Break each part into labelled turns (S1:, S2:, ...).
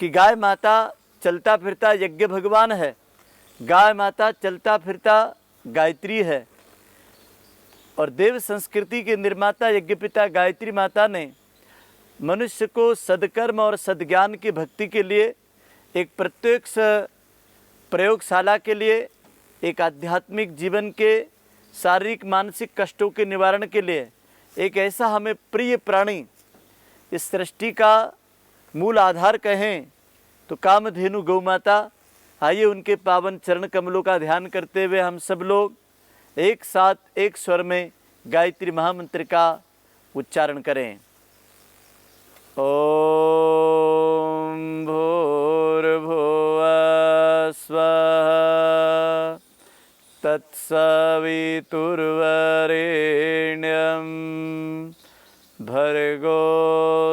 S1: कि गाय माता चलता फिरता यज्ञ भगवान है, गाय माता चलता फिरता गायत्री है। और देव संस्कृति के निर्माता यज्ञपिता गायत्री माता ने मनुष्य को सदकर्म और सद्ज्ञान की भक्ति के लिए, एक प्रत्यक्ष प्रयोगशाला के लिए, एक आध्यात्मिक जीवन के शारीरिक मानसिक कष्टों के निवारण के लिए एक ऐसा हमें प्रिय प्राणी, इस सृष्टि का मूल आधार कहें तो कामधेनु गौ माता। आइए उनके पावन चरण कमलों का ध्यान करते हुए हम सब लोग एक साथ एक स्वर में गायत्री महामंत्र का उच्चारण करें। ओम भूर्भुवः स्वः तत्सवितुर्वरेण्यं भर्गो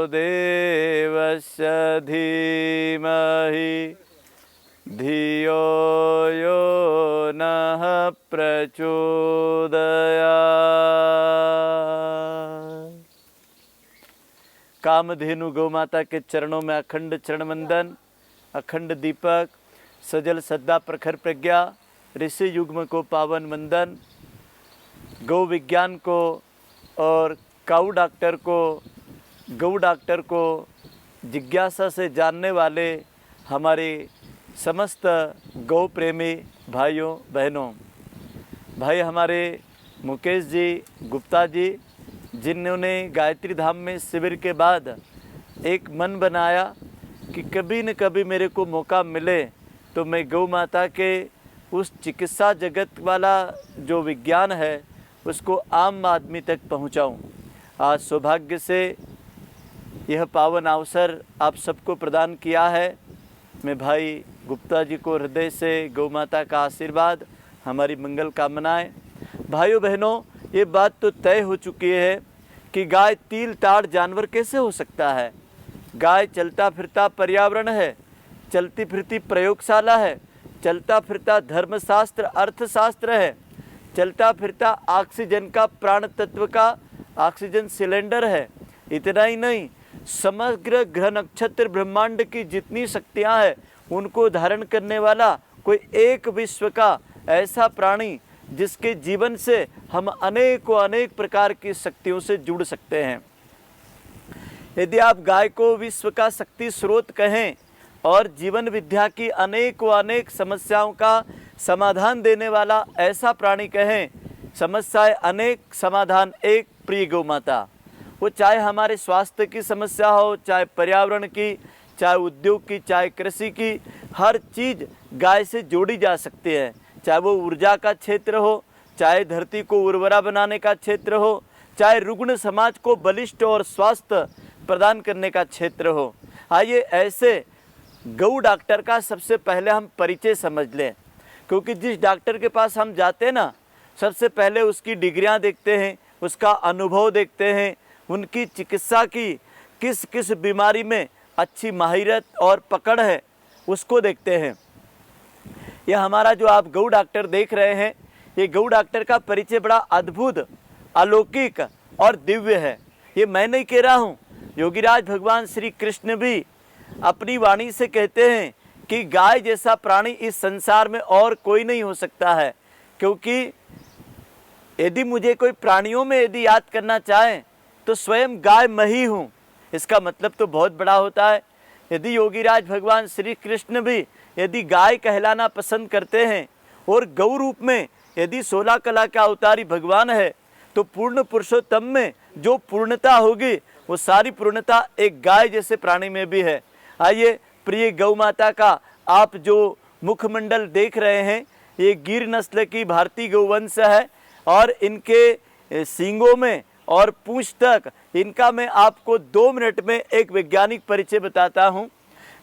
S1: देवस्य धीमहि धियो यो नः प्रचोदयात्। कामधेनु गौ माता के चरणों में अखंड चरण वंदन, अखंड दीपक, सजल सद्दा प्रखर प्रज्ञा, ऋषि युग्म को पावन वंदन, गौ विज्ञान को और काऊ डॉक्टर को, गौ डॉक्टर को जिज्ञासा से जानने वाले हमारे समस्त गौ प्रेमी भाइयों बहनों। भाई हमारे मुकेश जी गुप्ता जी, जिन्होंने गायत्री धाम में शिविर के बाद एक मन बनाया कि कभी न कभी मेरे को मौका मिले तो मैं गौ माता के उस चिकित्सा जगत वाला जो विज्ञान है उसको आम आदमी तक पहुंचाऊं। आज सौभाग्य से यह पावन अवसर आप सबको प्रदान किया है। मैं भाई गुप्ता जी को हृदय से गौ माता का आशीर्वाद, हमारी मंगल कामनाएं। भाइयों बहनों, ये बात तो तय हो चुकी है कि गाय तील ताड़ जानवर कैसे हो सकता है। गाय चलता फिरता पर्यावरण है, चलती फिरती प्रयोगशाला है, चलता फिरता धर्मशास्त्र अर्थशास्त्र है, चलता फिरता ऑक्सीजन का प्राण तत्व का ऑक्सीजन सिलेंडर है। इतना ही नहीं, समग्र ग्रह नक्षत्र ब्रह्मांड की जितनी शक्तियां हैं उनको धारण करने वाला कोई एक विश्व का ऐसा प्राणी जिसके जीवन से हम अनेक प्रकार की शक्तियों से जुड़ सकते हैं। यदि आप गाय को विश्व का शक्ति स्रोत कहें और जीवन विद्या की अनेक समस्याओं का समाधान देने वाला ऐसा प्राणी कहें, समस्याएं अनेक समाधान एक, प्रिय गौ माता। वो चाहे हमारे स्वास्थ्य की समस्या हो, चाहे पर्यावरण की, चाहे उद्योग की, चाहे कृषि की, हर चीज़ गाय से जोड़ी जा सकती है। चाहे वो ऊर्जा का क्षेत्र हो, चाहे धरती को उर्वरा बनाने का क्षेत्र हो, चाहे रुग्ण समाज को बलिष्ठ और स्वास्थ्य प्रदान करने का क्षेत्र हो। आइए ऐसे गौ डॉक्टर का सबसे पहले हम परिचय समझ लें, क्योंकि जिस डॉक्टर के पास हम जाते हैं ना, सबसे पहले उसकी डिग्रियां देखते हैं, उसका अनुभव देखते हैं, उनकी चिकित्सा की किस किस बीमारी में अच्छी माहिरत और पकड़ है उसको देखते हैं। यह हमारा जो आप गौ डॉक्टर देख रहे हैं, ये गौ डॉक्टर का परिचय बड़ा अद्भुत, अलौकिक और दिव्य है। ये मैं नहीं कह रहा हूँ, योगीराज भगवान श्री कृष्ण भी अपनी वाणी से कहते हैं कि गाय जैसा प्राणी इस संसार में और कोई नहीं हो सकता है। क्योंकि यदि मुझे कोई प्राणियों में यदि याद करना चाहे तो स्वयं गाय मैं ही हूँ। इसका मतलब तो बहुत बड़ा होता है। यदि योगीराज भगवान श्री कृष्ण भी यदि गाय कहलाना पसंद करते हैं और गौ रूप में यदि 16 कला का अवतारी भगवान है, तो पूर्ण पुरुषोत्तम में जो पूर्णता होगी वो सारी पूर्णता एक गाय जैसे प्राणी में भी है। आइए प्रिय गौ माता का आप जो मुखमंडल देख रहे हैं, ये गिर नस्ल की भारतीय गौवंश है और इनके सींगों में और पूंछ तक इनका मैं आपको 2 मिनट में एक वैज्ञानिक परिचय बताता हूँ।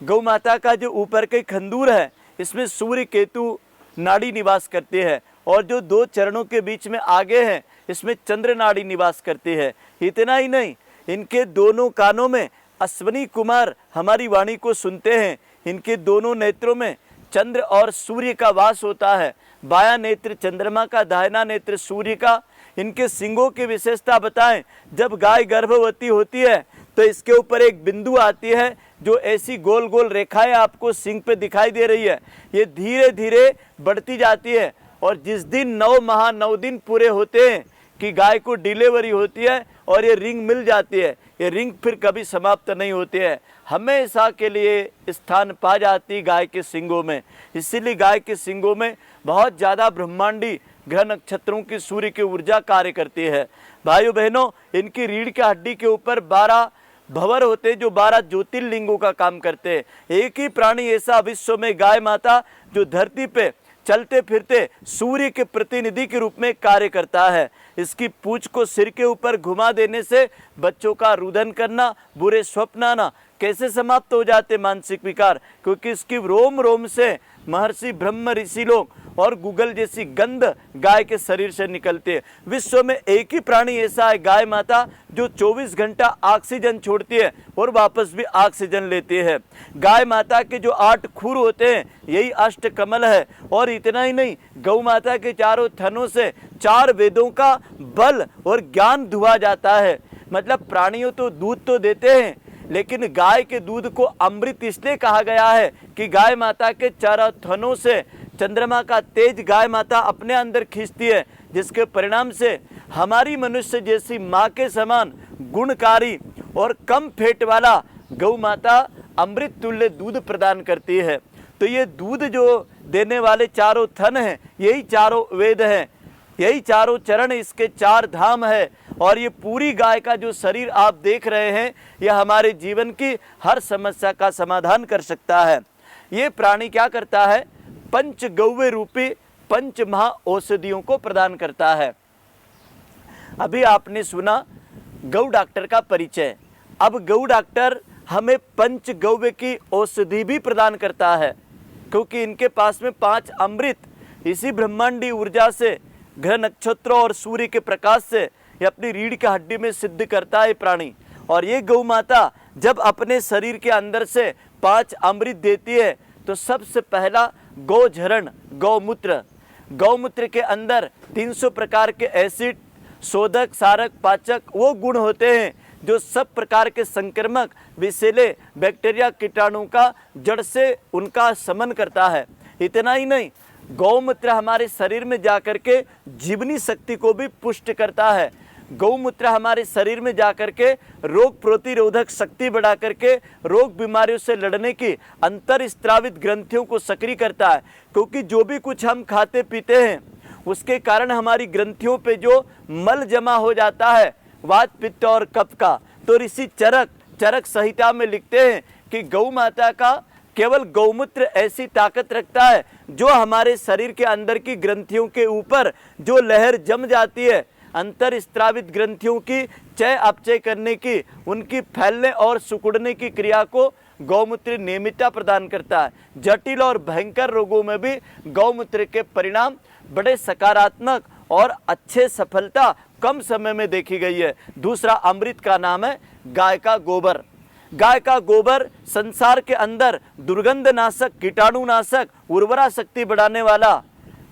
S1: गौ माता का जो ऊपर के खंदूर है, इसमें सूर्य केतु नाड़ी निवास करती है और जो 2 चरणों के बीच में आगे है, इसमें चंद्र नाड़ी निवास करती है। इतना ही नहीं, इनके दोनों कानों में अश्वनी कुमार हमारी वाणी को सुनते हैं। इनके दोनों नेत्रों में चंद्र और सूर्य का वास होता है। बायां नेत्र चंद्रमा का, दाहिना नेत्र सूर्य का। इनके सींगों की विशेषता बताएं, जब गाय गर्भवती होती है तो इसके ऊपर एक बिंदु आती है जो ऐसी गोल गोल रेखाएं आपको सिंग पे दिखाई दे रही है, ये धीरे धीरे बढ़ती जाती है। और जिस दिन 9 माह 9 दिन पूरे होते हैं कि गाय को डिलीवरी होती है और ये रिंग मिल जाती है, ये रिंग फिर कभी समाप्त नहीं होती है, हमेशा के लिए स्थान पा जाती गाय के सिंगों में। इसीलिए गाय के सिंगों में बहुत ज़्यादा ब्रह्मांडी ग्रह नक्षत्रों की सूर्य की ऊर्जा कार्य करती है। भाइयों बहनों, इनकी रीढ़ की हड्डी के ऊपर 12 भंवर होते जो 12 ज्योतिर्लिंगों का काम करते हैं। एक ही प्राणी ऐसा विश्व में गाय माता जो धरती पे चलते फिरते सूर्य के प्रतिनिधि के रूप में कार्य करता है। इसकी पूंछ को सिर के ऊपर घुमा देने से बच्चों का रुदन करना, बुरे स्वप्न आना कैसे समाप्त हो जाते मानसिक विकार, क्योंकि इसकी रोम रोम से महर्षि ब्रह्म ऋषि लोग और गूगल जैसी गंध गाय के शरीर से निकलती है। विश्व में एक ही प्राणी ऐसा है गाय माता जो 24 घंटा ऑक्सीजन छोड़ती है और वापस भी ऑक्सीजन लेती है। गाय माता के जो 8 खुर होते हैं यही अष्ट कमल है। और इतना ही नहीं, गौ माता के चारों थनों से 4 वेदों का बल और ज्ञान धुआ जाता है। मतलब प्राणियों तो दूध तो देते हैं, लेकिन गाय के दूध को अमृत इसलिए कहा गया है कि गाय माता के चारों थनों से चंद्रमा का तेज गाय माता अपने अंदर खींचती है, जिसके परिणाम से हमारी मनुष्य जैसी माँ के समान गुणकारी और कम फेट वाला गौ माता अमृत तुल्य दूध प्रदान करती है। तो ये दूध जो देने वाले चारों थन हैं, यही चारों वेद हैं, यही चारों चरण, इसके 4 धाम है। और ये पूरी गाय का जो शरीर आप देख रहे हैं, यह हमारे जीवन की हर समस्या का समाधान कर सकता है। ये प्राणी क्या करता है? पंच गौवे रूपी 5 महा औषधियों को प्रदान करता है। अभी आपने सुना गौ डॉक्टर का परिचय। अब गौ डॉक्टर हमें पंच गौवे की औषधि भी प्रदान करता है, क्योंकि इनके पास में 5 अमृत इसी ब्रह्मांडी ऊर्जा से, ग्रह नक्षत्रों और सूर्य के प्रकाश से ये अपनी रीढ़ की हड्डी में सिद्ध करता है प्राणी। और ये गौ माता जब अपने शरीर के अंदर से 5 अमृत देती है तो सबसे पहला गोझरण, गौमूत्र। गौमूत्र के अंदर 300 प्रकार के एसिड, शोधक, सारक, पाचक वो गुण होते हैं जो सब प्रकार के संक्रमक, विषैले, बैक्टीरिया, कीटाणु का जड़ से उनका शमन करता है। इतना ही नहीं, गौमूत्र हमारे शरीर में जाकर के जीवनी शक्ति को भी पुष्ट करता है। गौमूत्र हमारे शरीर में जाकर के रोग प्रतिरोधक शक्ति बढ़ा करके रोग बीमारियों से लड़ने की अंतर स्त्रावित ग्रंथियों को सक्रिय करता है। क्योंकि जो भी कुछ हम खाते पीते हैं उसके कारण हमारी ग्रंथियों पे जो मल जमा हो जाता है, वात, पित्त और कफ का, तो ऋषि चरक संहिता में लिखते हैं कि गौ माता का केवल गौमूत्र ऐसी ताकत रखता है जो हमारे शरीर के अंदर की ग्रंथियों के ऊपर जो लहर जम जाती है, अंतर स्त्रावित ग्रंथियों की चय अपचय करने की, उनकी फैलने और सिकुड़ने की क्रिया को गौमूत्र नियमितता प्रदान करता है। जटिल और भयंकर रोगों में भी गौमूत्र के परिणाम बड़े सकारात्मक और अच्छे सफलता कम समय में देखी गई है। दूसरा अमृत का नाम है गाय का गोबर। गाय का गोबर संसार के अंदर दुर्गंध नाशक, कीटाणु नाशक, उर्वरा शक्ति बढ़ाने वाला।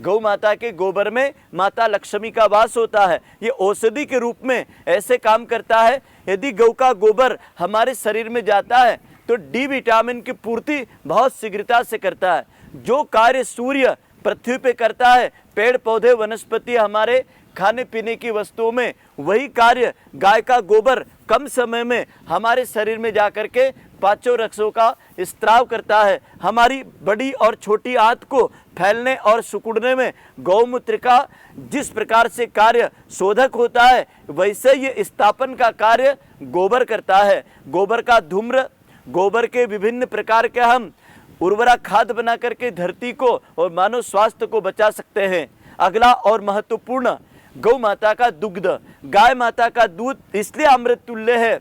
S1: गौ माता के गोबर में माता लक्ष्मी का वास होता है। ये औषधि के रूप में ऐसे काम करता है। यदि गौ का गोबर हमारे शरीर में जाता है तो डी विटामिन की पूर्ति बहुत शीघ्रता से करता है। जो कार्य सूर्य पृथ्वी पे करता है, पेड़ पौधे वनस्पति हमारे खाने पीने की वस्तुओं में, वही कार्य गाय का गोबर कम समय में हमारे शरीर में जाकर के पांचों रसों का स्त्राव करता है। हमारी बड़ी और छोटी आंत को फैलने और सिकुड़ने में गौमूत्र का जिस प्रकार से कार्य शोधक होता है, वैसे ये स्थापन का कार्य गोबर करता है। गोबर का धूम्र, गोबर के विभिन्न प्रकार के हम उर्वरा खाद बना करके धरती को और मानव स्वास्थ्य को बचा सकते हैं। अगला और महत्वपूर्ण, गौ माता का दुग्ध। गाय माता का दूध इसलिए अमृत तुल्य है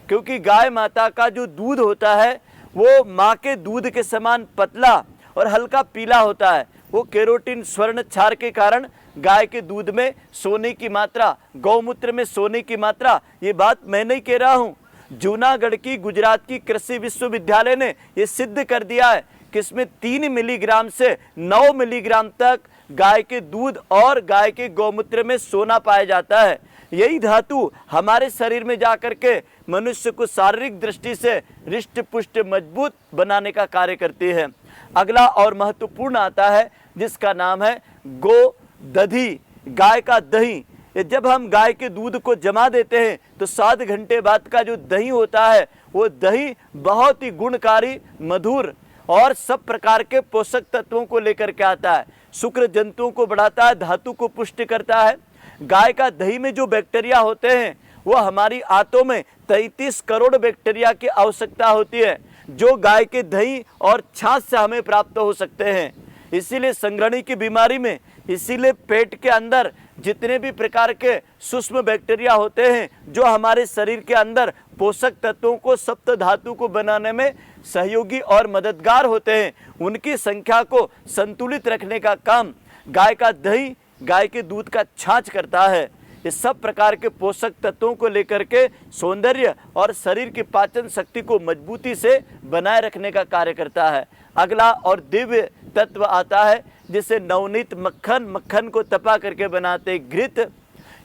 S1: क्योंकि गाय माता का जो दूध होता है वो माँ के दूध के समान पतला और हल्का पीला होता है। वो केरोटिन स्वर्ण क्षार के कारण गाय के दूध में सोने की मात्रा, गौमूत्र में सोने की मात्रा, ये बात मैं नहीं कह रहा हूँ, जूनागढ़ की गुजरात की कृषि विश्वविद्यालय ने ये सिद्ध कर दिया है कि इसमें 3 मिलीग्राम से 9 मिलीग्राम तक गाय के दूध और गाय के गौमूत्र में सोना पाया जाता है। यही धातु हमारे शरीर में जाकर के मनुष्य को शारीरिक दृष्टि से हृष्ट पुष्ट मजबूत बनाने का कार्य करती है। अगला और महत्वपूर्ण आता है जिसका नाम है गो दधी, गाय का दही। जब हम गाय के दूध को जमा देते हैं तो 7 घंटे बाद का जो दही होता है वो दही बहुत ही गुणकारी, मधुर और सब प्रकार के पोषक तत्वों को लेकर के आता है। शुक्र जंतुओं को बढ़ाता है, धातु को पुष्ट करता है। गाय का दही में जो बैक्टीरिया होते हैं वो हमारी आंतों में 33 करोड़ बैक्टीरिया की आवश्यकता होती है, जो गाय के दही और छाछ से हमें प्राप्त हो सकते हैं। इसीलिए संग्रहणी की बीमारी में, इसीलिए पेट के अंदर जितने भी प्रकार के सूक्ष्म बैक्टीरिया होते हैं जो हमारे शरीर के अंदर पोषक तत्वों को, सप्त धातु को बनाने में सहयोगी और मददगार होते हैं, उनकी संख्या को संतुलित रखने का काम गाय का दही, गाय के दूध का छाछ करता है। इस सब प्रकार के पोषक तत्वों को लेकर के सौंदर्य और शरीर की पाचन शक्ति को मजबूती से बनाए रखने का कार्य करता है। अगला और दिव्य तत्व आता है जिसे नवनीत मक्खन, मक्खन को तपा करके बनाते घृत।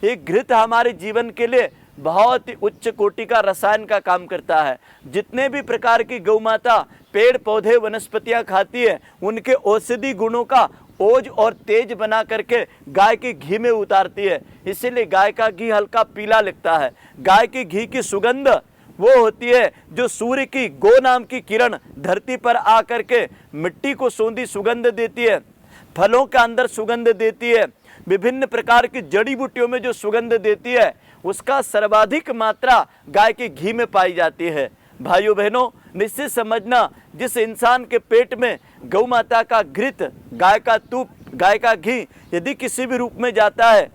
S1: ये घृत हमारे जीवन के लिए बहुत ही उच्च कोटि का रसायन का काम करता है। जितने भी प्रकार की गौ माता पेड़ पौधे वनस्पतियां खाती है उनके औषधि गुणों का ओज और तेज बना करके गाय के घी में उतारती है। इसीलिए गाय का घी हल्का पीला लगता है। गाय के घी की सुगंध वो होती है जो सूर्य की गो नाम की किरण धरती पर आकर के मिट्टी को सौंधी सुगंध देती है, फलों के अंदर सुगंध देती है, विभिन्न प्रकार की जड़ी बूटियों में जो सुगंध देती है उसका सर्वाधिक मात्रा गाय के घी में पाई जाती है। भाइयों बहनों, निश्चित समझना, जिस इंसान के पेट में गौ माता का घृत, गाय का तुप, गाय का घी यदि किसी भी रूप में जाता है,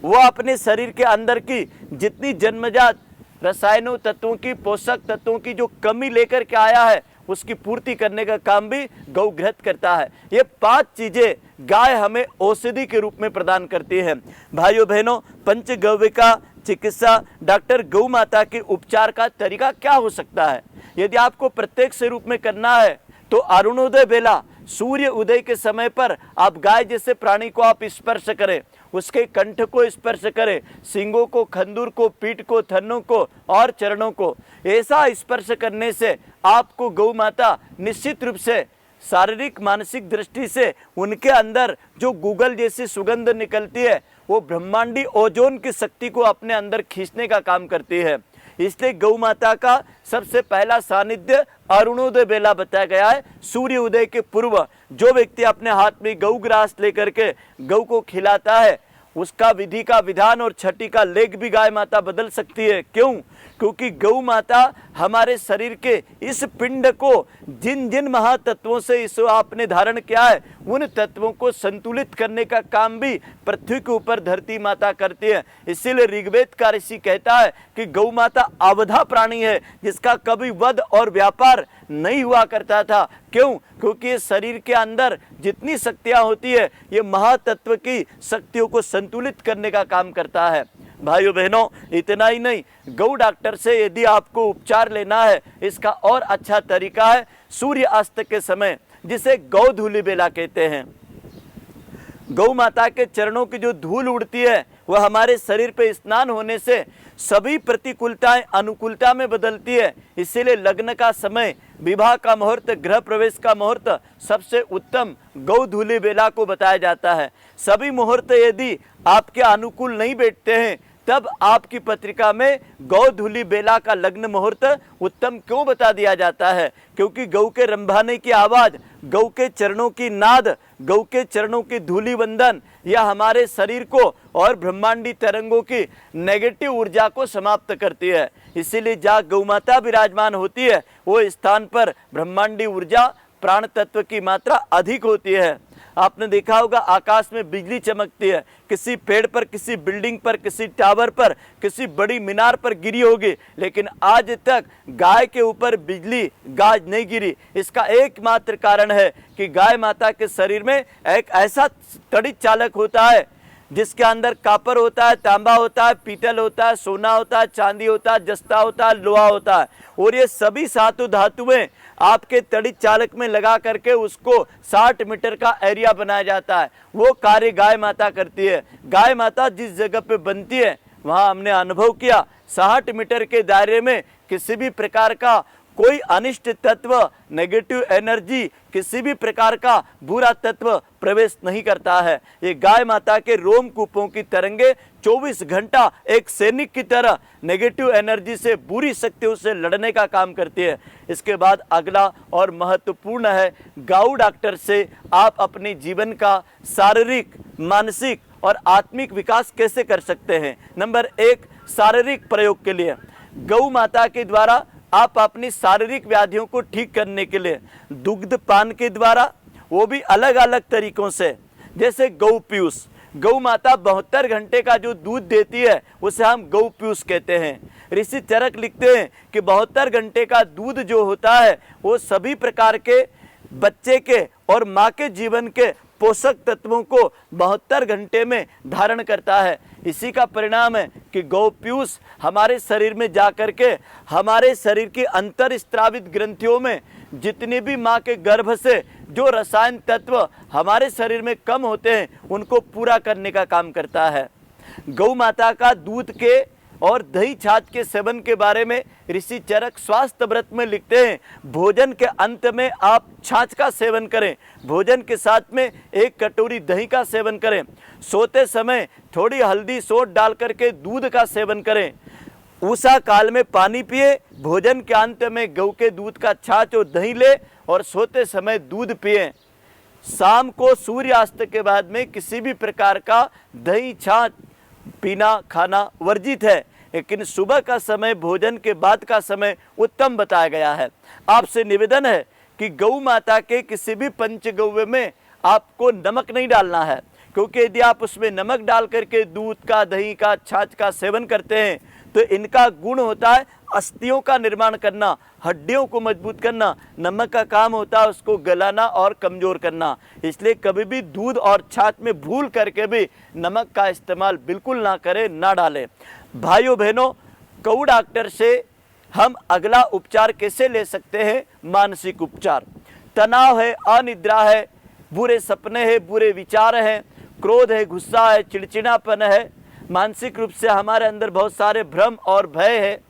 S1: वह अपने शरीर के अंदर की जितनी जन्मजात रसायनों तत्वों की, पोषक तत्वों की जो कमी लेकर के आया है उसकी पूर्ति करने का काम भी गौघृत करता है। ये 5 चीजें गाय हमें औषधि के रूप में प्रदान करती है। भाइयों बहनों, पंचगव्यिका चिकित्सा, डॉक्टर गौ माता के उपचार का तरीका क्या हो सकता है? यदि आपको प्रत्यक्ष रूप में करना है तो अरुणोदय बेला, सूर्य उदय के समय पर आप गाय जैसे प्राणी को आप स्पर्श करें, उसके कंठ को स्पर्श करें, सींगों को, खंदूर को, पीठ को, थनों को और चरणों को। ऐसा स्पर्श करने से आपको गौ माता निश्चित रूप से शारीरिक मानसिक दृष्टि से उनके अंदर जो गूगल जैसी सुगंध निकलती है वो ब्रह्मांडी ओजोन की शक्ति को अपने अंदर खींचने का काम करती है। इसलिए गौ माता का सबसे पहला सानिध्य अरुणोदय बेला बताया गया है। सूर्य उदय के पूर्व जो व्यक्ति अपने हाथ में गौ ग्रास लेकर के गौ को खिलाता है उसका विधि का विधान और छठी का लेग भी गाय माता बदल सकती है। क्यों? क्योंकि गौ माता हमारे शरीर के इस पिंड को जिन जिन महातत्वों से इस आपने धारण किया है उन तत्वों को संतुलित करने का काम भी पृथ्वी के ऊपर धरती माता करती है। इसीलिए ऋग्वेद का ऋषि कहता है कि गौ माता अवधा प्राणी है जिसका कभी वध और व्यापार नहीं हुआ करता था। क्यों? क्योंकि शरीर के अंदर जितनी शक्तियां होती है ये महातत्व की शक्तियों को संतुलित करने का काम करता है। भाइयों बहनों, इतना ही नहीं, गौ डॉक्टर से यदि आपको उपचार लेना है इसका और अच्छा तरीका है सूर्य अस्त के समय, जिसे गौधूलि बेला कहते हैं। गौ माता के चरणों की जो धूल उड़ती है वह हमारे शरीर पे स्नान होने से सभी प्रतिकूलताएं अनुकूलता में बदलती है। इसीलिए लग्न का समय, विवाह का मुहूर्त, गृह प्रवेश का मुहूर्त सबसे उत्तम गौधूलि बेला को बताया जाता है। सभी मुहूर्त यदि आपके अनुकूल नहीं बैठते हैं तब आपकी पत्रिका में गौधूलि बेला का लग्न मुहूर्त उत्तम क्यों बता दिया जाता है? क्योंकि गौ के रंभाने की आवाज, गौ के चरणों की नाद, गौ के चरणों की धूलि वंदन यह हमारे शरीर को और ब्रह्मांडी तरंगों की नेगेटिव ऊर्जा को समाप्त करती है। इसीलिए जहाँ गौ माता विराजमान होती है वो स्थान पर ब्रह्मांडी ऊर्जा, प्राण तत्व की मात्रा अधिक होती है। आपने देखा होगा आकाश में बिजली चमकती है, किसी पेड़ पर, किसी बिल्डिंग पर, किसी टावर पर, किसी बड़ी मीनार पर गिरी होगी, लेकिन आज तक गाय के ऊपर बिजली गाज नहीं गिरी। इसका एकमात्र कारण है कि गाय माता के शरीर में एक ऐसा तड़ित चालक होता है जिसके अंदर कापर होता है, तांबा होता है, पीतल होता है, सोना होता है, चांदी होता है, जस्ता होता है, लोहा होता है, और ये सभी सातों धातुएं आपके तड़ित चालक में लगा करके उसको 60 मीटर का एरिया बनाया जाता है। वो कार्य गाय माता करती है। गाय माता जिस जगह पे बनती है वहाँ हमने अनुभव किया 60 मीटर के दायरे में किसी भी प्रकार का कोई अनिष्ट तत्व, नेगेटिव एनर्जी, किसी भी प्रकार का बुरा तत्व प्रवेश नहीं करता है। ये गाय माता के रोमकूपों की तरंगे 24 घंटा एक सैनिक की तरह नेगेटिव एनर्जी से, बुरी शक्तियों से लड़ने का काम करती है। इसके बाद अगला और महत्वपूर्ण है, गौ डॉक्टर से आप अपने जीवन का शारीरिक, मानसिक और आत्मिक विकास कैसे कर सकते हैं। नंबर 1, शारीरिक प्रयोग के लिए गौ माता के द्वारा आप अपनी शारीरिक व्याधियों को ठीक करने के लिए दुग्ध पान के द्वारा, वो भी अलग अलग तरीकों से, जैसे गौ पीयूष, गौ माता 72 घंटे का जो दूध देती है उसे हम गौ पीयूष कहते हैं। ऋषि चरक लिखते हैं कि 72 घंटे का दूध जो होता है वो सभी प्रकार के बच्चे के और माँ के जीवन के पोषक तत्वों को 72 घंटे में धारण करता है। इसी का परिणाम है कि गौ पीयूष हमारे शरीर में जा कर के हमारे शरीर की अंतर स्त्रावित ग्रंथियों में जितनी भी माँ के गर्भ से जो रसायन तत्व हमारे शरीर में कम होते हैं उनको पूरा करने का काम करता है। गौ माता का दूध के और दही छाछ के सेवन के बारे में ऋषि चरक स्वास्थ्य व्रत में लिखते हैं, भोजन के अंत में आप छाछ का सेवन करें, भोजन के साथ में 1 कटोरी दही का सेवन करें, सोते समय थोड़ी हल्दी सोंठ डाल करके दूध का सेवन करें, उषा काल में पानी पिए, भोजन के अंत में गौ के दूध का छाछ और दही ले और सोते समय दूध पिए। शाम को सूर्यास्त के बाद में किसी भी प्रकार का दही छाछ पीना खाना वर्जित है, लेकिन सुबह का समय, भोजन के बाद का समय उत्तम बताया गया है। आपसे निवेदन है कि गौ माता के किसी भी पंचगव्य में आपको नमक नहीं डालना है, क्योंकि यदि आप उसमें नमक डाल करके दूध का, दही का, छाछ का सेवन करते हैं तो इनका गुण होता है अस्थियों का निर्माण करना, हड्डियों को मजबूत करना। नमक का काम होता है उसको गलाना और कमजोर करना। इसलिए कभी भी दूध और छाछ में भूल करके भी नमक का इस्तेमाल बिल्कुल ना करें, ना डालें। भाइयों बहनों, गौ डॉक्टर से हम अगला उपचार कैसे ले सकते हैं? मानसिक उपचार। तनाव है, अनिद्रा है, बुरे सपने हैं, बुरे विचार हैं, क्रोध है, गुस्सा है, चिड़चिड़ापन है, मानसिक रूप से हमारे अंदर बहुत सारे भ्रम और भय है,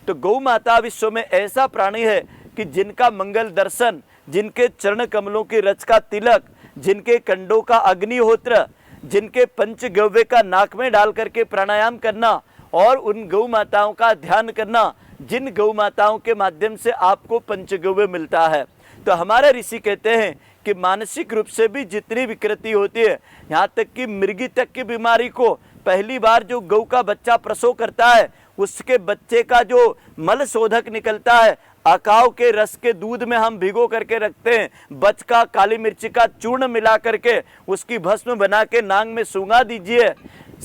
S1: तो गौ माता विश्व में ऐसा प्राणी है कि जिनका मंगल दर्शन, जिनके चरण कमलों की रच का तिलक, जिनके कंडों का अग्निहोत्र, जिनके पंचगव्य का नाक में डाल करके प्राणायाम करना और उन गौ माताओं का ध्यान करना, जिन गौ माताओं के माध्यम से आपको पंचगव्य मिलता है। तो हमारे ऋषि कहते हैं कि मानसिक रूप से भी जितनी विकृति होती है, यहाँ तक कि मृगी तक की बीमारी को पहली बार जो गौ का बच्चा प्रसव करता है उसके बच्चे का जो मल शोधक निकलता है, अकाव के रस के दूध में हम भिगो करके रखते हैं, बच का काली मिर्ची का चूर्ण मिला करके उसकी भस्म बना के नाक में सूंघा दीजिए।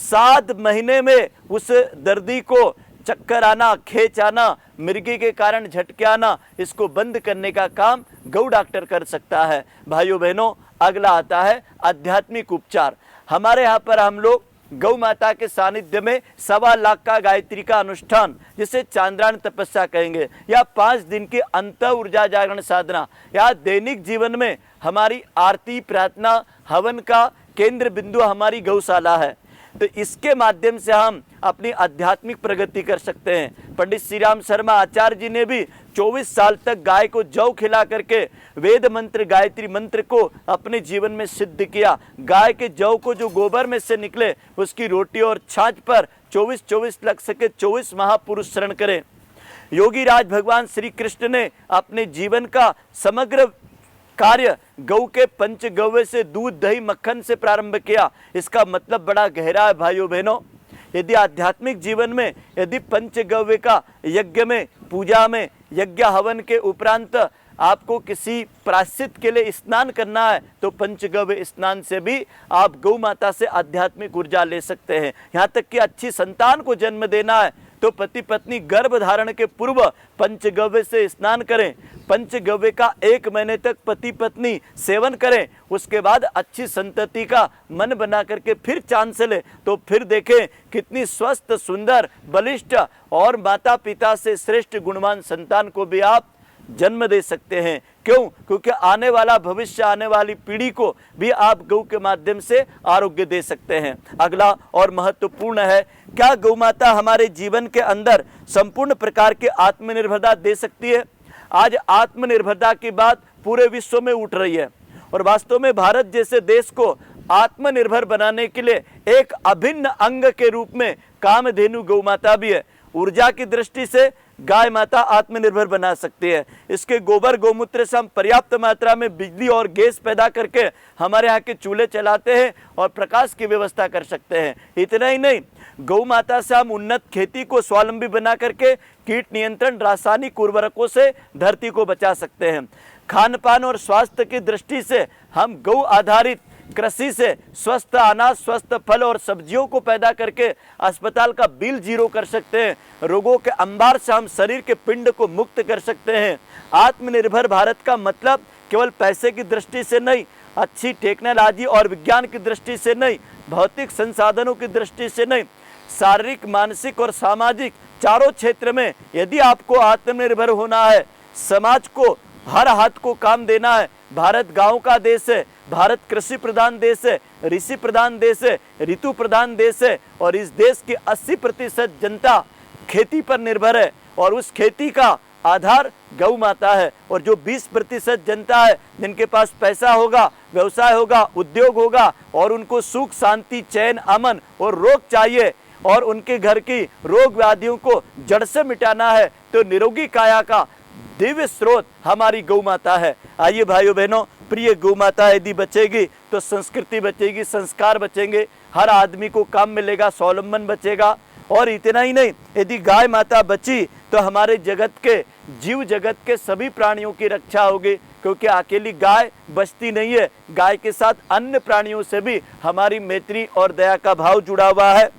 S1: 7 महीने में उस दर्दी को चक्कर आना, खेच आना, मिर्गी के कारण झटके आना, इसको बंद करने का काम गौ डॉक्टर कर सकता है। भाइयों बहनों, अगला आता है आध्यात्मिक उपचार। हमारे यहाँ पर हम लोग गौ माता के सानिध्य में 1.25 लाख का गायत्री का अनुष्ठान, जिसे चांद्रायण तपस्या कहेंगे, या 5 दिन की अंत ऊर्जा जागरण साधना, या दैनिक जीवन में हमारी आरती, प्रार्थना, हवन का केंद्र बिंदु हमारी गौशाला है। तो इसके माध्यम से हम अपनी आध्यात्मिक प्रगति कर सकते हैं। पंडित श्री राम शर्मा आचार्य जी ने भी 24 साल तक गाय को जौ खिला करके वेद मंत्र, गायत्री मंत्र को अपने जीवन में सिद्ध किया। गाय के जौ को जो गोबर में से निकले उसकी रोटी और छाछ पर 24 लग सके 24 महापुरुष शरण करें। योगी राज भगवान श्री कृष्ण ने अपने जीवन का समग्र कार्य गौ के पंचगव्य से, दूध, दही, मक्खन से प्रारंभ किया। इसका मतलब बड़ा गहरा है भाइयों बहनों। यदि आध्यात्मिक जीवन में यदि पंचगव्य का यज्ञ में, पूजा में, यज्ञ हवन के उपरांत आपको किसी प्रायश्चित के लिए स्नान करना है तो पंचगव्य स्नान से भी आप गौ माता से आध्यात्मिक ऊर्जा ले सकते हैं। यहाँ तक कि अच्छी संतान को जन्म देना है तो पति पत्नी गर्भ धारण के पूर्व पंचगव्य से स्नान करें। पंचगव्य का 1 महीने तक पति पत्नी सेवन करें, उसके बाद अच्छी संतति का मन बना करके फिर चांस ले, तो फिर देखें कितनी स्वस्थ, सुंदर, बलिष्ठ और माता पिता से श्रेष्ठ गुणवान संतान को भी आप जन्म दे सकते हैं। क्यों? क्योंकि आने वाला भविष्य, आने वाली पीढ़ी को भी आप गौ के माध्यम से आरोग्य दे सकते हैं। अगला और महत्वपूर्ण है, क्या गौ माता हमारे जीवन के अंदर संपूर्ण प्रकार की आत्मनिर्भरता दे सकती है? आज आत्मनिर्भरता की बात पूरे विश्व में उठ रही है और वास्तव में भारत जैसे देश को आत्मनिर्भर बनाने के लिए एक अभिन्न अंग के रूप में कामधेनु गौ माता भी है। ऊर्जा की दृष्टि से गाय माता आत्मनिर्भर बना सकती है। इसके गोबर गौमूत्र से हम पर्याप्त मात्रा में बिजली और गैस पैदा करके हमारे यहाँ के चूल्हे चलाते हैं और प्रकाश की व्यवस्था कर सकते हैं। इतना ही नहीं, गौ माता से हम उन्नत खेती को स्वावलंबी बना करके कीट नियंत्रण, रासायनिक उर्वरकों से धरती को बचा सकते हैं। खान पान और स्वास्थ्य की दृष्टि से हम गौ आधारित कृषि से स्वस्थ अनाज, स्वस्थ फल और सब्जियों को पैदा करके अस्पताल का बिल जीरो कर सकते हैं। रोगों के अंबार से हम शरीर के पिंड को मुक्त कर सकते हैं। आत्मनिर्भर भारत का मतलब केवल पैसे की दृष्टि से नहीं, अच्छी टेक्नोलॉजी और विज्ञान की दृष्टि से नहीं, भौतिक संसाधनों की दृष्टि से नहीं, शारीरिक, मानसिक और सामाजिक चारों क्षेत्र में यदि आपको आत्मनिर्भर होना है, समाज को हर हाथ को काम देना है। भारत गांव का देश है, भारत कृषि प्रधान देश है, ऋषि प्रधान देश है, ऋतु प्रधान देश है और इस देश की 80% जनता खेती पर निर्भर है और उस खेती का आधार गौ माता है। और जो 20% जनता है जिनके पास पैसा होगा, व्यवसाय होगा, उद्योग होगा और उनको सुख, शांति, चैन, अमन और रोग चाहिए और उनके घर की रोग व्याधियों को जड़ से मिटाना है, तो निरोगी काया का दिव्य स्रोत हमारी गौ माता है। आइए भाइयों बहनों, प्रिय गौ माता यदि बचेगी तो संस्कृति बचेगी, संस्कार बचेंगे, हर आदमी को काम मिलेगा, स्वावलंबन बचेगा। और इतना ही नहीं, यदि गाय माता बची तो हमारे जगत के, जीव जगत के सभी प्राणियों की रक्षा होगी, क्योंकि अकेली गाय बचती नहीं है, गाय के साथ अन्य प्राणियों से भी हमारी मैत्री और दया का भाव जुड़ा हुआ है।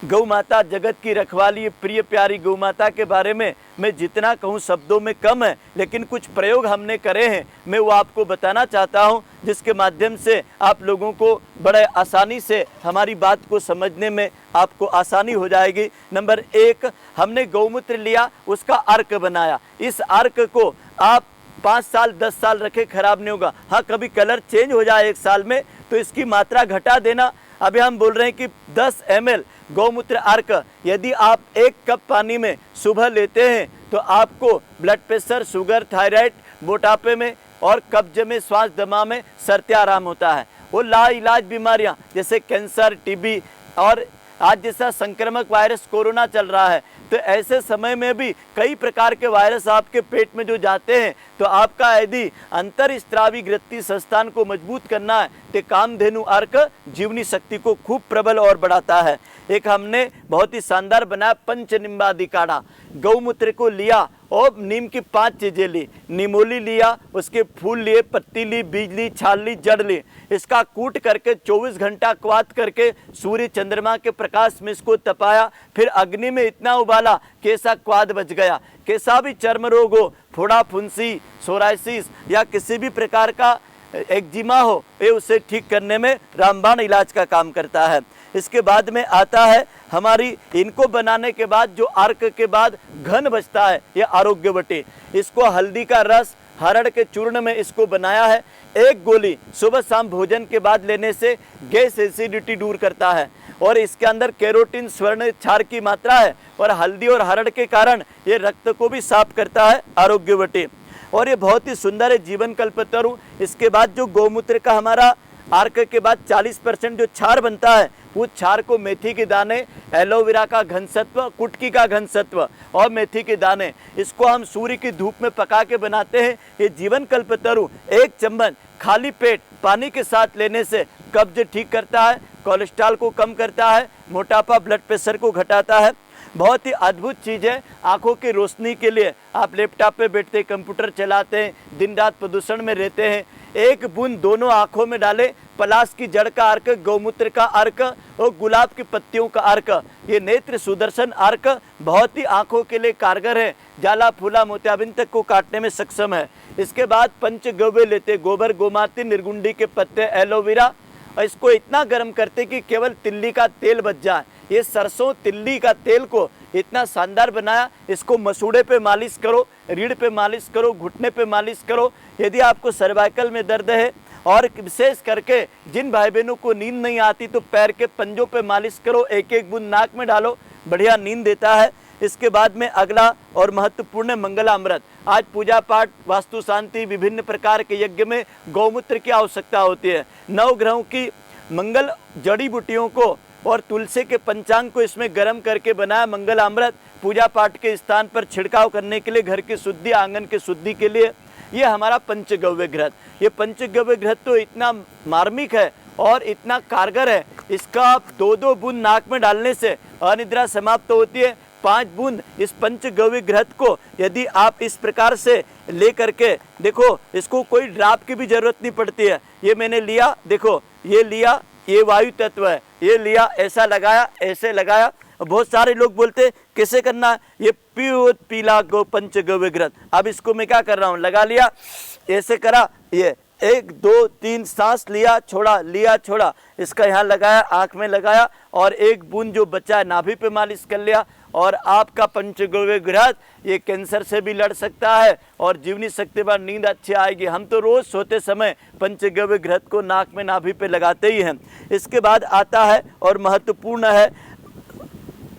S1: गौ माता जगत की रखवाली, प्रिय प्यारी गौ माता के बारे में मैं जितना कहूँ शब्दों में कम है, लेकिन कुछ प्रयोग हमने करे हैं, मैं वो आपको बताना चाहता हूँ, जिसके माध्यम से आप लोगों को बड़े आसानी से हमारी बात को समझने में आपको आसानी हो जाएगी। नंबर 1, हमने गौमूत्र लिया, उसका अर्क बनाया। इस अर्क को आप 5 साल 10 साल रखे, खराब नहीं होगा। हाँ, कभी कलर चेंज हो जाए 1 साल में तो इसकी मात्रा घटा देना। अभी हम बोल रहे हैं कि 10 ml गौमूत्र अर्क यदि आप 1 कप पानी में सुबह लेते हैं तो आपको ब्लड प्रेशर, शुगर, थायराइड, मोटापे में और कब्ज में, श्वास दमा में सरते आराम होता है। वो लाइलाज बीमारियां जैसे कैंसर, टीबी और आज जैसा संक्रामक वायरस कोरोना चल रहा है, तो ऐसे समय में भी कई प्रकार के वायरस आपके पेट में जो जाते हैं, तो आपका यदि अंतरस्त्रावी ग्रंथि संस्थान को मजबूत करना है तो कामधेनु अर्क जीवनी शक्ति को खूब प्रबल और बढ़ाता है। एक हमने बहुत ही शानदार बनाया पंचनिम्बादि काढ़ा। गौमूत्र को लिया और नीम की 5 चीजें ली, निमोली लिया, उसके फूल लिए, पत्ती ली, बीज ली, छाल ली, जड़ ली। इसका कूट करके 24 घंटा क्वाथ करके सूर्य चंद्रमा के प्रकाश में इसको तपाया, फिर अग्नि में इतना उबाला कि ऐसा क्वाथ बच गया। कैसा भी चर्म रोग हो, फोड़ा फुंसी, सोराइसिस या किसी भी प्रकार का एक्जिमा हो, ये उसे ठीक करने में रामबाण इलाज का काम करता है। इसके बाद में आता है हमारी, इनको बनाने के बाद जो अर्क के बाद घन बचता है, ये आरोग्य बटी। इसको हल्दी का रस, हरड़ के चूर्ण में इसको बनाया है। 1 गोली सुबह शाम भोजन के बाद लेने से गैस, एसिडिटी दूर करता है और इसके अंदर कैरोटीन, स्वर्ण क्षार की मात्रा है और हल्दी और हरड़ के कारण ये रक्त को भी साफ करता है, आरोग्य बटी। और ये बहुत ही सुंदर है, जीवन कल्पतरु। इसके बाद जो गौमूत्र का हमारा अर्क के बाद 40% जो क्षार बनता है, वो क्षार को मेथी के दाने, एलोवेरा का घनसत्व, कुटकी का घनसत्व और मेथी के दाने, इसको हम सूर्य की धूप में पका के बनाते हैं। ये जीवन कल्पतरु 1 चम्मच खाली पेट पानी के साथ लेने से कब्ज ठीक करता है, कोलेस्ट्रॉल को कम करता है, मोटापा, ब्लड प्रेशर को घटाता है। बहुत ही अद्भुत चीज़ है आँखों की रोशनी के लिए। आप लैपटॉप पे बैठते, कंप्यूटर चलाते हैं, दिन रात प्रदूषण में रहते हैं, 1 बूंद दोनों आँखों में डालें, पलाश की जड़ का अर्क, गौमूत्र का अर्क और गुलाब की पत्तियों का अर्क, ये नेत्र सुदर्शन अर्क बहुत ही आँखों के लिए कारगर है, जाला फूला मोतियाबिंद तक को काटने में सक्षम है। इसके बाद पंचगव्य लेते, गोबर, गोमाती, निर्गुंडी के पत्ते, एलोवेरा, और इसको इतना गर्म करते कि केवल तिल्ली का तेल बच जाए। ये सरसों तिल्ली का तेल को इतना शानदार बनाया। इसको मसूड़े पे मालिश करो, रीढ़ पे मालिश करो, घुटने पे मालिश करो। यदि आपको सर्वाइकल में दर्द है और विशेष करके जिन भाई बहनों को नींद नहीं आती तो पैर के पंजों पे मालिश करो, एक एक बूंद नाक में डालो, बढ़िया नींद देता है। इसके बाद में अगला और महत्वपूर्ण मंगलामृत। आज पूजा पाठ, वास्तु शांति, विभिन्न प्रकार के यज्ञ में गौमूत्र की आवश्यकता होती है। 9 ग्रहों की मंगल जड़ी बूटियों को और तुलसी के पंचांग को इसमें गर्म करके बनाया मंगलामृत। पूजा पाठ के स्थान पर छिड़काव करने के लिए, घर की शुद्धि, आंगन की शुद्धि के लिए। ये हमारा पंचगव्य घृत। ये पंचगव्य घृत तो इतना मार्मिक है और इतना कारगर है, इसका 2-2 बूंद नाक में डालने से अनिद्रा समाप्त होती है। 5 बूंद इस पंचगव्य घृत को यदि आप इस प्रकार से ले करके देखो, इसको कोई ड्राप की भी जरूरत नहीं पड़ती है। ये मैंने लिया, देखो ये लिया, ये वायु तत्व है, ये लिया, ऐसा लगाया, ऐसे लगाया। बहुत सारे लोग बोलते कैसे करना है, ये पीला गो पंचगव्य घृत। अब इसको मैं क्या कर रहा हूँ, लगा लिया, ऐसे करा, ये 1 2 3 सांस लिया छोड़ा, लिया छोड़ा, इसका यहाँ लगाया, आँख में लगाया और 1 बूंद जो बचा है नाभि पे मालिश कर लिया। और आपका पंचगव्य घृत ये कैंसर से भी लड़ सकता है और जीवनी शक्ति पर नींद अच्छी आएगी। हम तो रोज सोते समय पंचगव्य घृत को नाक में नाभि पे लगाते ही हैं। इसके बाद आता है और महत्वपूर्ण है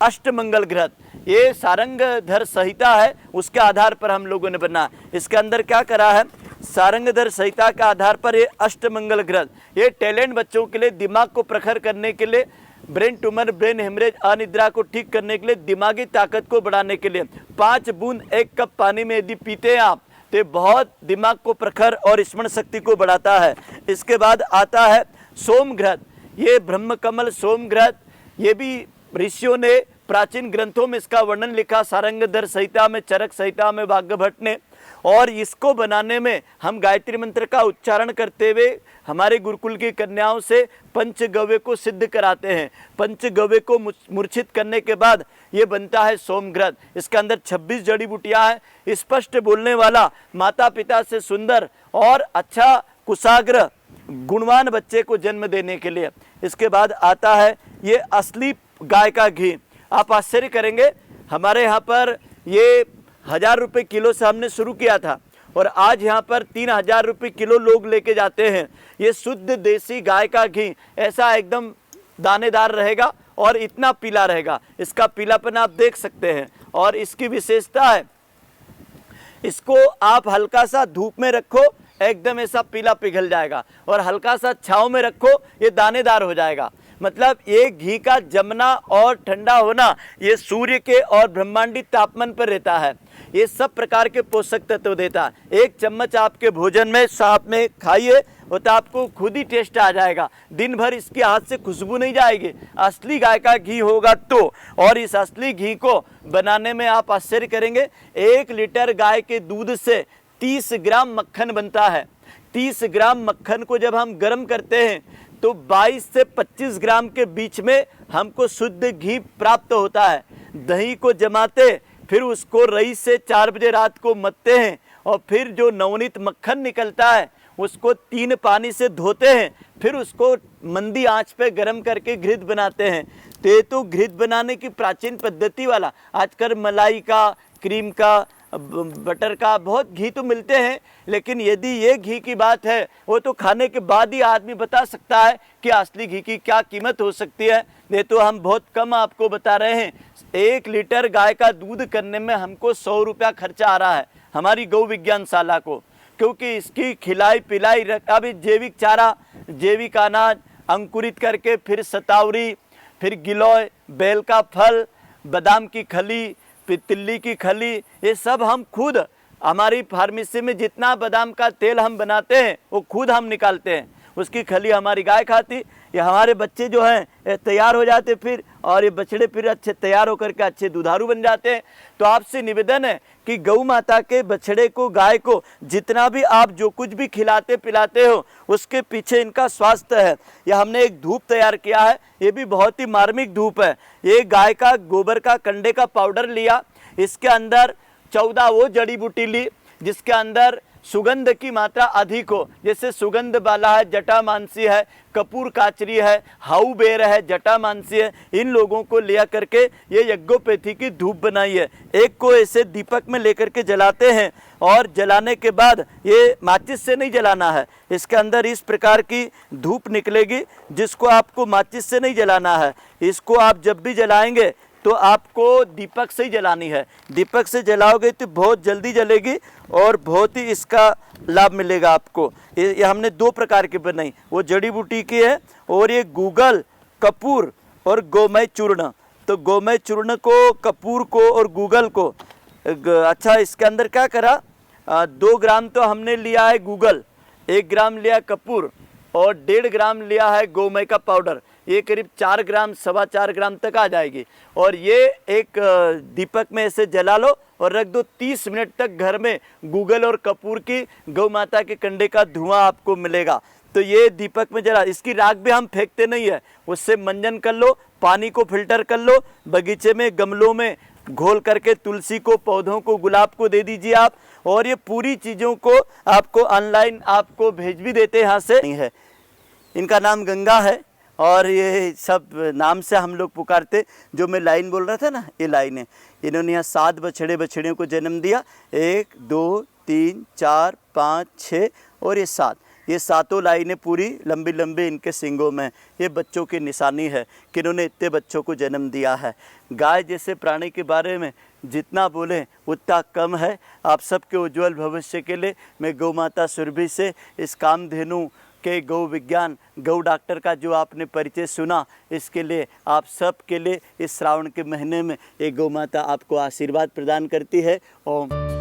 S1: अष्टमंगल घृत। ये सारंगधर संहिता है, उसके आधार पर हम लोगों ने बना। इसके अंदर क्या करा है, सारंगधर संहिता के आधार पर ये अष्टमंगल घृत, ये टैलेंट बच्चों के लिए, दिमाग को प्रखर करने के लिए, ब्रेन ट्यूमर, ब्रेन हेमरेज, अनिद्रा को ठीक करने के लिए, दिमागी ताकत को बढ़ाने के लिए 5 बूंद 1 कप पानी में यदि पीते हैं आप तो ये बहुत दिमाग को प्रखर और स्मरण शक्ति को बढ़ाता है। इसके बाद आता है सोम घृत। ये ब्रह्म कमल सोम घृत, ये भी ऋषियों ने प्राचीन ग्रंथों में इसका वर्णन लिखा, सारंगधर संहिता में, चरक संहिता में वाग्य भट्ट ने। और इसको बनाने में हम गायत्री मंत्र का उच्चारण करते हुए हमारे गुरुकुल की कन्याओं से पंचगव्य को सिद्ध कराते हैं। पंचगव्य को मूर्छित करने के बाद ये बनता है सोम घृत। इसके अंदर 26 जड़ी बूटियां हैं। स्पष्ट बोलने वाला, माता पिता से सुंदर और अच्छा कुशाग्र गुणवान बच्चे को जन्म देने के लिए। इसके बाद आता है ये असली गाय का घी। आप आश्चर्य करेंगे, हमारे यहाँ पर ये 1000 रुपये किलो से हमने शुरू किया था और आज यहाँ पर 3000 रुपये किलो लोग लेके जाते हैं। ये शुद्ध देसी गाय का घी ऐसा एकदम दानेदार रहेगा और इतना पीला रहेगा। इसका पीलापन आप देख सकते हैं। और इसकी विशेषता है, इसको आप हल्का सा धूप में रखो, एकदम ऐसा पीला पिघल जाएगा, और हल्का सा छांव में रखो, ये दानेदार हो जाएगा। मतलब ये घी का जमना और ठंडा होना ये सूर्य के और ब्रह्मांडी तापमान पर रहता है। ये सब प्रकार के पोषक तत्व देता है। 1 चम्मच आपके भोजन में साथ में खाइए, वो तो आपको खुद ही टेस्ट आ जाएगा। दिन भर इसके हाथ से खुशबू नहीं जाएगी। असली गाय का घी होगा तो। और इस असली घी को बनाने में आप आश्चर्य करेंगे, 1 लीटर गाय के दूध से 30 ग्राम मक्खन बनता है। 30 ग्राम मक्खन को जब हम गर्म करते हैं तो 22 से 25 ग्राम के बीच में हमको शुद्ध घी प्राप्त होता है। दही को जमाते, फिर उसको रई से 4 बजे रात को मथते हैं और फिर जो नवनीत मक्खन निकलता है उसको 3 पानी से धोते हैं, फिर उसको मंदी आंच पे गर्म करके घृत बनाते हैं। तो घृत बनाने की प्राचीन पद्धति वाला, आजकल मलाई का, क्रीम का, बटर का बहुत घी तो मिलते हैं, लेकिन यदि ये घी की बात है वो तो खाने के बाद ही आदमी बता सकता है कि असली घी की क्या कीमत हो सकती है। ये तो हम बहुत कम आपको बता रहे हैं। 1 लीटर गाय का दूध करने में हमको 100 रुपया खर्चा आ रहा है हमारी गौ विज्ञानशाला को, क्योंकि इसकी खिलाई पिलाई अभी जैविक चारा, जैविक अनाज अंकुरित करके, फिर सतावरी, फिर गिलोय, बेल का फल, बादाम की खली, फिर तिल्ली की खली, ये सब हम खुद, हमारी फार्मेसी में जितना बादाम का तेल हम बनाते हैं वो खुद हम निकालते हैं। उसकी खली हमारी गाय खाती, ये हमारे बच्चे जो हैं तैयार हो जाते फिर, और ये बछड़े फिर अच्छे तैयार होकर के अच्छे दुधारू बन जाते हैं। तो आपसे निवेदन है कि गौ माता के बछड़े को, गाय को जितना भी आप जो कुछ भी खिलाते पिलाते हो उसके पीछे इनका स्वास्थ्य है। यह हमने एक धूप तैयार किया है, ये भी बहुत ही मार्मिक धूप है। ये गाय का गोबर का कंडे का पाउडर लिया, इसके अंदर 14 वो जड़ी बूटी ली जिसके अंदर सुगंध की मात्रा अधिक हो, जैसे सुगंध बाला है, जटामांसी है, कपूर काचरी है, हाउ बेर है, जटामांसी है, इन लोगों को लिया करके ये यज्ञोपैथी की धूप बनाई है। एक को ऐसे दीपक में लेकर के जलाते हैं और जलाने के बाद ये माचिस से नहीं जलाना है, इसके अंदर इस प्रकार की धूप निकलेगी जिसको आपको माचिस से नहीं जलाना है। इसको आप जब भी जलाएंगे तो आपको दीपक से ही जलानी है। दीपक से जलाओगे तो बहुत जल्दी जलेगी और बहुत ही इसका लाभ मिलेगा आपको। ये हमने 2 प्रकार की बनाई, वो जड़ी बूटी की है और ये गूगल, कपूर और गोमय चूर्ण। तो गोमय चूर्ण को, कपूर को और गूगल को अच्छा इसके अंदर क्या करा, 2 ग्राम तो हमने लिया है गूगल, 1 ग्राम लिया कपूर और 1.5 ग्राम लिया है गोमय का पाउडर। ये करीब 4 ग्राम, 4.25 ग्राम तक आ जाएगी। और ये एक दीपक में ऐसे जला लो और रख दो। 30 मिनट तक घर में गूगल और कपूर की, गौ माता के कंडे का धुआं आपको मिलेगा। तो ये दीपक में जला, इसकी राख भी हम फेंकते नहीं है, उससे मंजन कर लो, पानी को फिल्टर कर लो, बगीचे में गमलों में घोल करके तुलसी को, पौधों को, गुलाब को दे दीजिए आप। और ये पूरी चीज़ों को आपको ऑनलाइन आपको भेज भी देते यहाँ से है। इनका नाम गंगा है और ये सब नाम से हम लोग पुकारते। जो मैं लाइन बोल रहा था ना, ये लाइन है। इन्होंने यहाँ 7 बछड़ियों को जन्म दिया, 1 2 3 4 5 6 और ये 7। ये 7 लाइनें पूरी लंबी लंबी इनके सींगों में, ये बच्चों की निशानी है कि इन्होंने इतने बच्चों को जन्म दिया है। गाय जैसे प्राणी के बारे में जितना बोलें उतना कम है। आप सबके उज्जवल भविष्य के लिए मैं गौ माता सुरभि से इस कामधेनु के गौ विज्ञान, गौ डॉक्टर का जो आपने परिचय सुना, इसके लिए आप सब के लिए इस श्रावण के महीने में ये गौ माता आपको आशीर्वाद प्रदान करती है। ओम।